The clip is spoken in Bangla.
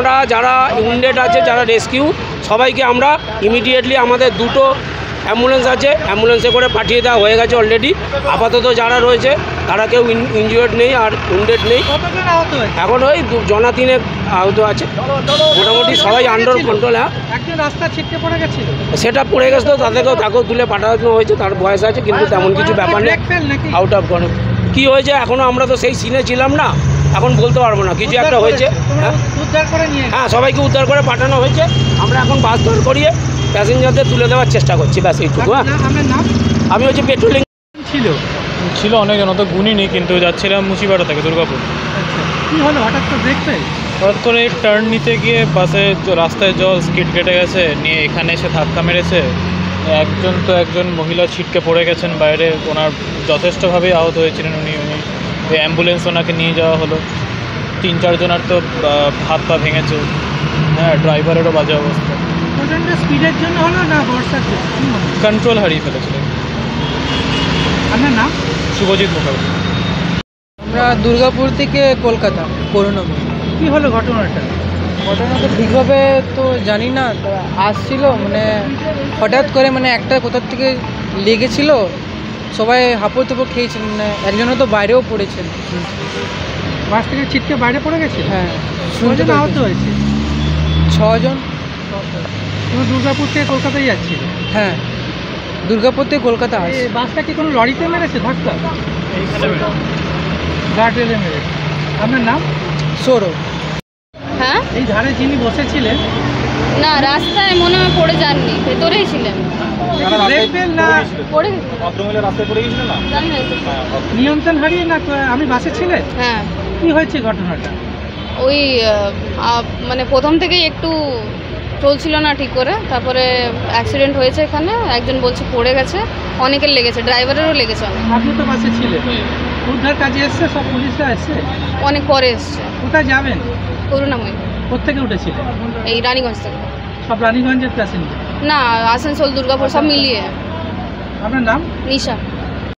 আমরা যারা উইন্ডেড আছে, যারা রেস্কিউ, সবাইকে আমরা ইমিডিয়েটলি আমাদের দুটো অ্যাম্বুলেন্স আছে, অ্যাম্বুলেন্সে করে পাঠিয়ে দেওয়া হয়ে গেছে অলরেডি। আপাতত যারা রয়েছে তারা কেউ ইনজিওর্ড নেই আর উইন্ডেড নেই। এখন ওই জনা তিনেক আহত আছে, মোটামুটি সবাই আন্ডার কন্ট্রোল। হ্যাঁ, রাস্তা ছিটকে পড়ে গেছিল, সেটা পড়ে গেছে, তো তাকেও তুলে পাঠানো হয়েছে, তার বয়স আছে, কিন্তু তেমন কিছু ব্যাপার নেই। আউট অফ কন্ট্রোল কী হয়েছে এখনও আমরা তো সেই সিনে ছিলাম না, এখন বলতে পারবো না। কিছু একটা হয়েছে। হ্যাঁ, সবাইকে উদ্ধার করে পাঠানো হয়েছে। আমরা এখন বাস ধর করিয়ে প্যাসেঞ্জারদের তুলে দেওয়ার চেষ্টা করছি, ব্যাস এইটুকু। হ্যাঁ, আমি হচ্ছে পেট্রোলিং ছিল অনেকজন, অত গুণিনি, কিন্তু যাচ্ছিলাম মুচিপাড়া থেকে দুর্গাপুর। কী হলো হঠাৎ করে ব্রেক ফেল? হঠাৎ করে টার্ন নিতে গিয়ে বাসে রাস্তায় জল স্কিড কেটে গেছে, নিয়ে এখানে এসে ধাক্কা মেরেছে। একজন মহিলা ছিটকে পড়ে গেছেন বাইরে, ওনার যথেষ্টভাবেই আহত হয়েছিলেন উনি। অ্যাম্বুলেন্স ওনাকে নিয়ে যাওয়া হলো। 3-4 জনের তো হাত পা ভেঙেছে। হ্যাঁ, ড্রাইভারেরও বাজে অবস্থা। প্রচণ্ড স্পিডের জন্য হলো না বর্ষার জন্য? কন্ট্রোল হারিয়ে ফেলেছিলেন। আপনার নাম? শুভজিৎ মুখার্জি। আমরা দুর্গাপুর থেকে কলকাতা করুণাময়ী। কী হলো ঘটনাটা? ঘটনা তো ঠিকভাবে তো জানি না, আসছিল মানে হঠাৎ করে, মানে একটা কোথার থেকে লেগেছিল, সবাই হাঁপড় তাপড় খেয়েছিল, মানে একজনও তো বাইরেও পড়েছেন। বাস থেকে ছিটকে বাইরে পড়ে গেছে? হ্যাঁ, শুনতে আহত হয়েছে 6 জন। তুমি দুর্গাপুর থেকে কলকাতায় যাচ্ছিল? হ্যাঁ, দুর্গাপুর থেকে কলকাতা আসে। বাসটা কি কোনো লরিতে মেরেছে ধাক্কা? গার্ডরেলে মেরেছে। আপনার নাম? সৌরভ। হ্যাঁ, এই ধারে যিনি বসেছিলেন? না, রাস্তায় মনে হয় পড়ে যাননি, ভেতরেই ছিলেন। ব্রেক ফেল না পড়ে রাস্তায় পড়ে গেছিলেন না? জানি না তো। নিয়ন্ত্রণ হারিয়ে না আমি বাসে ছিলেন? হ্যাঁ, কি হয়েছে ঘটনাটা? ওই মানে প্রথম থেকেই একটু চলছিল না ঠিক করে, তারপরে অ্যাক্সিডেন্ট হয়েছে এখানে। একজন বলছে পড়ে গেছে, অনেকের লেগেছে, ড্রাইভারেরও লেগেছে অনেক। আপনি তো বাসে ছিলেন, উদ্ধার কাজে এসছে, সব পুলিশরা এসছে? অনেক পরে এসছে। কোথায় যাবেন? করুণাময়ী। কোথেকে উঠেছিলেন? এই রানীগঞ্জ থেকে। সব রানীগঞ্জের প্যাসেঞ্জার? না, আসানসোল, দুর্গাপুর সব মিলিয়ে। আপনার নাম? নিশা।